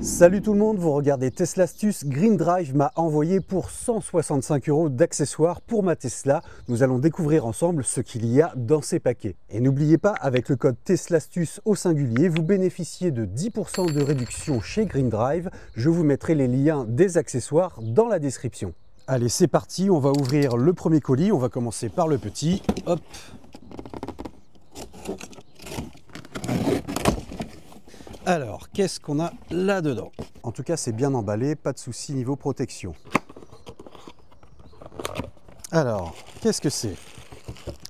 Salut tout le monde, vous regardez Tesla Astuce. Green Drive m'a envoyé pour 165 € d'accessoires pour ma Tesla. Nous allons découvrir ensemble ce qu'il y a dans ces paquets. Et n'oubliez pas, avec le code Tesla Astuce au singulier, vous bénéficiez de 10% de réduction chez Green Drive. Je vous mettrai les liens des accessoires dans la description. Allez, c'est parti, on va ouvrir le premier colis. On va commencer par le petit. Hop. Alors, qu'est-ce qu'on a là-dedans? En tout cas, c'est bien emballé, pas de souci niveau protection. Alors, qu'est-ce que c'est?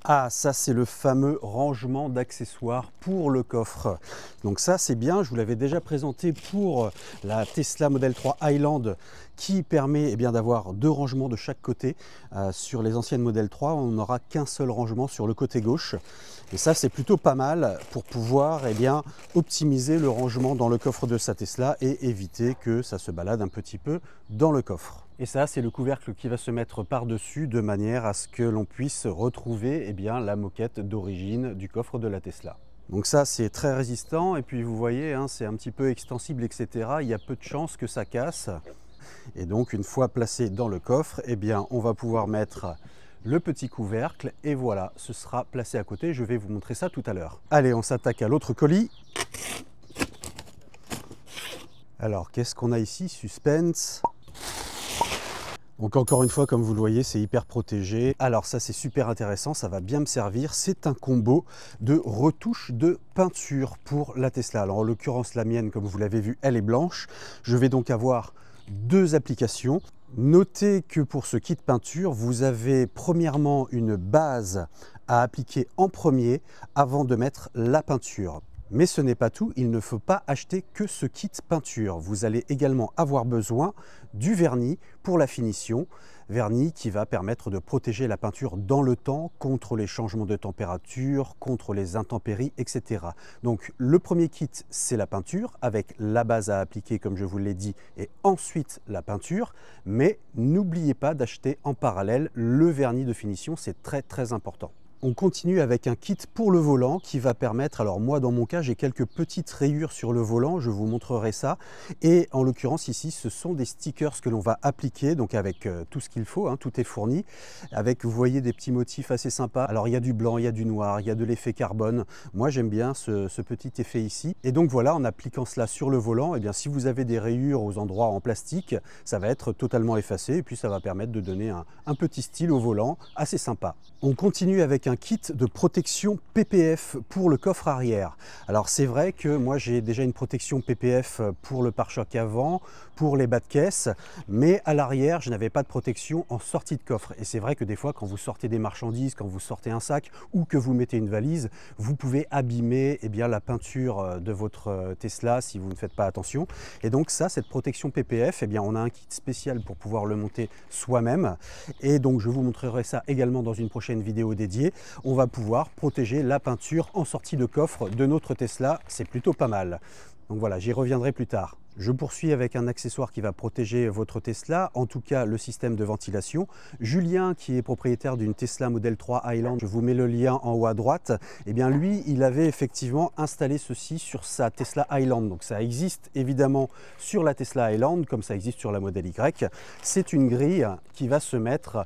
Ah, ça c'est le fameux rangement d'accessoires pour le coffre. Donc ça c'est bien, je vous l'avais déjà présenté pour la Tesla Model 3 Highland qui permet d'avoir deux rangements de chaque côté. Sur les anciennes Model 3, on n'aura qu'un seul rangement sur le côté gauche. Et ça c'est plutôt pas mal pour pouvoir optimiser le rangement dans le coffre de sa Tesla et éviter que ça se balade un petit peu dans le coffre. Et ça, c'est le couvercle qui va se mettre par-dessus de manière à ce que l'on puisse retrouver la moquette d'origine du coffre de la Tesla. Donc ça, c'est très résistant et puis vous voyez, c'est un petit peu extensible, etc. Il y a peu de chances que ça casse. Et donc, une fois placé dans le coffre, on va pouvoir mettre le petit couvercle et voilà, ce sera placé à côté. Je vais vous montrer ça tout à l'heure. Allez, on s'attaque à l'autre colis. Alors, qu'est-ce qu'on a ici? Suspense. Donc encore une fois, comme vous le voyez, c'est hyper protégé. Alors ça, c'est super intéressant, ça va bien me servir. C'est un combo de retouches de peinture pour la Tesla. Alors en l'occurrence, la mienne, comme vous l'avez vu, elle est blanche. Je vais donc avoir deux applications. Notez que pour ce kit peinture, vous avez premièrement une base à appliquer en premier avant de mettre la peinture. Mais ce n'est pas tout, il ne faut pas acheter que ce kit peinture. Vous allez également avoir besoin du vernis pour la finition. Vernis qui va permettre de protéger la peinture dans le temps contre les changements de température, contre les intempéries, etc. Donc le premier kit, c'est la peinture avec la base à appliquer comme je vous l'ai dit et ensuite la peinture. Mais n'oubliez pas d'acheter en parallèle le vernis de finition, c'est très important. On continue avec un kit pour le volant qui va permettre, alors moi dans mon cas j'ai quelques petites rayures sur le volant, je vous montrerai ça. Et en l'occurrence ici ce sont des stickers que l'on va appliquer, donc avec tout ce qu'il faut, tout est fourni. Avec, vous voyez, des petits motifs assez sympas. Alors il y a du blanc, il y a du noir, il y a de l'effet carbone. Moi j'aime bien ce petit effet ici. Et donc voilà, en appliquant cela sur le volant, si vous avez des rayures aux endroits en plastique, ça va être totalement effacé et puis ça va permettre de donner un petit style au volant assez sympa. On continue avec un kit de protection PPF pour le coffre arrière. Alors c'est vrai que moi j'ai déjà une protection PPF pour le pare-choc avant, pour les bas de caisse, mais à l'arrière je n'avais pas de protection en sortie de coffre. Et c'est vrai que des fois quand vous sortez des marchandises, quand vous sortez un sac ou que vous mettez une valise, vous pouvez abîmer la peinture de votre Tesla si vous ne faites pas attention. Et donc ça, cette protection PPF, on a un kit spécial pour pouvoir le monter soi-même. Et donc je vous montrerai ça également dans une prochaine vidéo dédiée. On va pouvoir protéger la peinture en sortie de coffre de notre Tesla, c'est plutôt pas mal. Donc voilà, j'y reviendrai plus tard. Je poursuis avec un accessoire qui va protéger votre Tesla, en tout cas le système de ventilation. Julien, qui est propriétaire d'une Tesla Model 3 Highland, je vous mets le lien en haut à droite, lui, il avait effectivement installé ceci sur sa Tesla Highland. Donc ça existe évidemment sur la Tesla Highland, comme ça existe sur la Model Y. C'est une grille qui va se mettre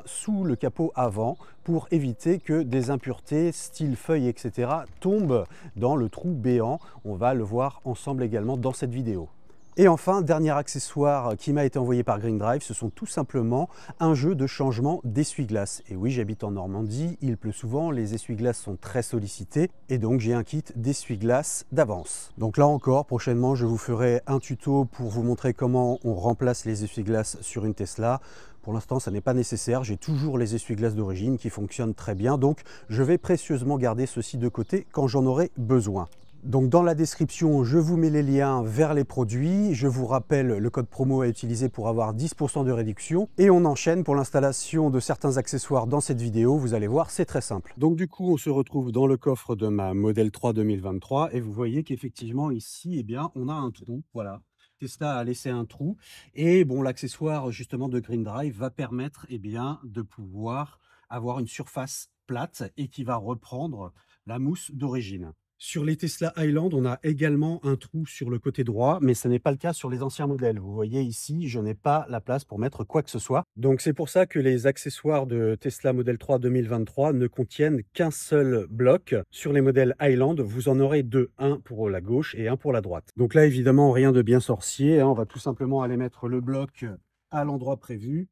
sous le capot avant pour éviter que des impuretés, style feuilles, etc., tombent dans le trou béant. On va le voir ensemble également dans cette vidéo. Et enfin, dernier accessoire qui m'a été envoyé par Green Drive, ce sont tout simplement un jeu de changement d'essuie-glace. Et oui, j'habite en Normandie, il pleut souvent, les essuie-glaces sont très sollicités et donc j'ai un kit d'essuie-glace d'avance. Donc là encore, prochainement, je vous ferai un tuto pour vous montrer comment on remplace les essuie-glaces sur une Tesla. Pour l'instant, ça n'est pas nécessaire, j'ai toujours les essuie-glaces d'origine qui fonctionnent très bien, donc je vais précieusement garder ceci de côté quand j'en aurai besoin. Donc dans la description, je vous mets les liens vers les produits. Je vous rappelle le code promo à utiliser pour avoir 10% de réduction. Et on enchaîne pour l'installation de certains accessoires dans cette vidéo. Vous allez voir, c'est très simple. Donc du coup, on se retrouve dans le coffre de ma Model 3 2023. Et vous voyez qu'effectivement, ici, on a un trou. Voilà. Tesla a laissé un trou. Et bon, l'accessoire justement de Green Drive va permettre de pouvoir avoir une surface plate et qui va reprendre la mousse d'origine. Sur les Tesla Highland, on a également un trou sur le côté droit, mais ce n'est pas le cas sur les anciens modèles. Vous voyez ici, je n'ai pas la place pour mettre quoi que ce soit. Donc c'est pour ça que les accessoires de Tesla Model 3 2023 ne contiennent qu'un seul bloc. Sur les modèles Highland, vous en aurez deux, un pour la gauche et un pour la droite. Donc là, évidemment, rien de bien sorcier, hein. On va tout simplement aller mettre le bloc à l'endroit prévu.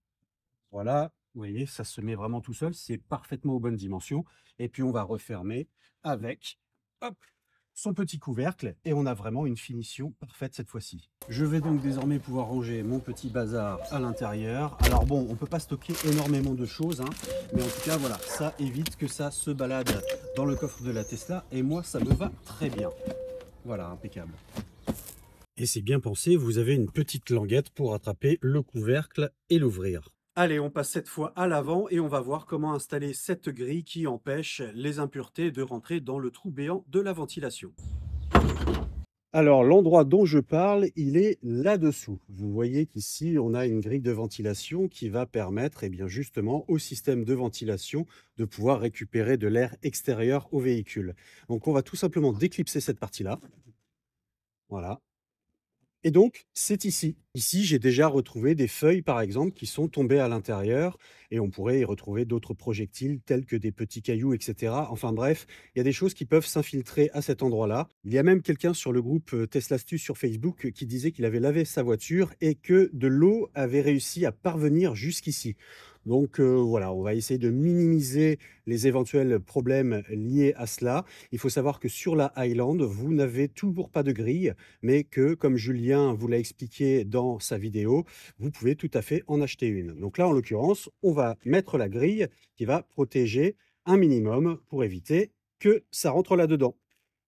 Voilà, vous voyez, ça se met vraiment tout seul, c'est parfaitement aux bonnes dimensions. Et puis on va refermer avec, hop, son petit couvercle et on a vraiment une finition parfaite cette fois-ci. Je vais donc désormais pouvoir ranger mon petit bazar à l'intérieur. Alors bon, on ne peut pas stocker énormément de choses, hein, mais en tout cas, voilà, ça évite que ça se balade dans le coffre de la Tesla et moi, ça me va très bien. Voilà, impeccable. Et c'est bien pensé, vous avez une petite languette pour attraper le couvercle et l'ouvrir. Allez, on passe cette fois à l'avant et on va voir comment installer cette grille qui empêche les impuretés de rentrer dans le trou béant de la ventilation. Alors, l'endroit dont je parle, il est là-dessous. Vous voyez qu'ici, on a une grille de ventilation qui va permettre, eh bien, justement, au système de ventilation de pouvoir récupérer de l'air extérieur au véhicule. Donc, on va tout simplement déclipser cette partie-là. Voilà. Et donc, c'est ici. Ici, j'ai déjà retrouvé des feuilles, par exemple, qui sont tombées à l'intérieur et on pourrait y retrouver d'autres projectiles tels que des petits cailloux, etc. Enfin bref, il y a des choses qui peuvent s'infiltrer à cet endroit-là. Il y a même quelqu'un sur le groupe Tesla Astuce sur Facebook qui disait qu'il avait lavé sa voiture et que de l'eau avait réussi à parvenir jusqu'ici. Donc voilà, on va essayer de minimiser les éventuels problèmes liés à cela. Il faut savoir que sur la Highland, vous n'avez toujours pas de grille, mais que, comme Julien vous l'a expliqué dans sa vidéo, vous pouvez tout à fait en acheter une. Donc là, en l'occurrence, on va mettre la grille qui va protéger un minimum pour éviter que ça rentre là-dedans.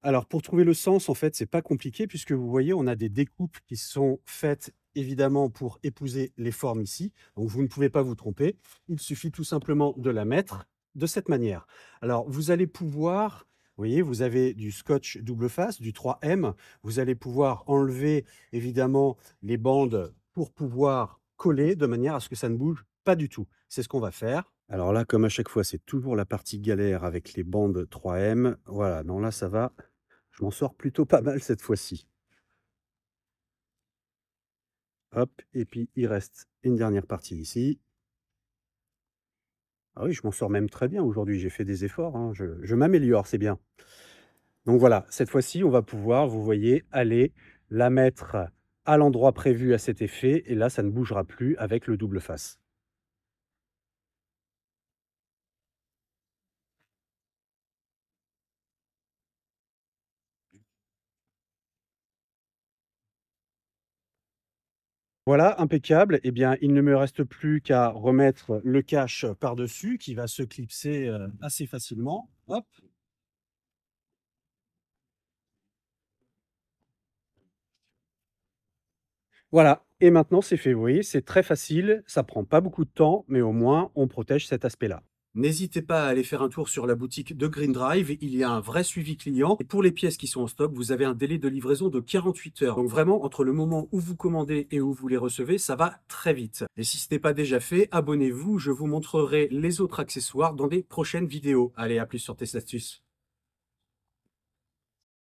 Alors, pour trouver le sens, en fait, c'est pas compliqué puisque vous voyez, on a des découpes qui sont faites évidemment pour épouser les formes ici. Donc, vous ne pouvez pas vous tromper. Il suffit tout simplement de la mettre de cette manière. Alors, vous allez pouvoir, vous voyez, vous avez du scotch double face, du 3M. Vous allez pouvoir enlever évidemment les bandes pour pouvoir coller de manière à ce que ça ne bouge pas du tout. C'est ce qu'on va faire. Alors là, comme à chaque fois, c'est toujours la partie galère avec les bandes 3M. Voilà, non, là, ça va. Je m'en sors plutôt pas mal cette fois-ci. Hop, et puis il reste une dernière partie ici. Ah oui, je m'en sors même très bien aujourd'hui, j'ai fait des efforts, hein, je m'améliore, c'est bien. Donc voilà, cette fois-ci, on va pouvoir, vous voyez, aller la mettre à l'endroit prévu à cet effet, et là, ça ne bougera plus avec le double face. Voilà, impeccable. Eh bien, il ne me reste plus qu'à remettre le cache par-dessus qui va se clipser assez facilement. Hop. Voilà, et maintenant c'est fait. Vous voyez, c'est très facile, ça prend pas beaucoup de temps, mais au moins on protège cet aspect-là. N'hésitez pas à aller faire un tour sur la boutique de Green Drive. Il y a un vrai suivi client. Et pour les pièces qui sont en stock, vous avez un délai de livraison de 48 heures. Donc vraiment, entre le moment où vous commandez et où vous les recevez, ça va très vite. Et si ce n'est pas déjà fait, abonnez-vous. Je vous montrerai les autres accessoires dans des prochaines vidéos. Allez, à plus sur Tesla Astuce.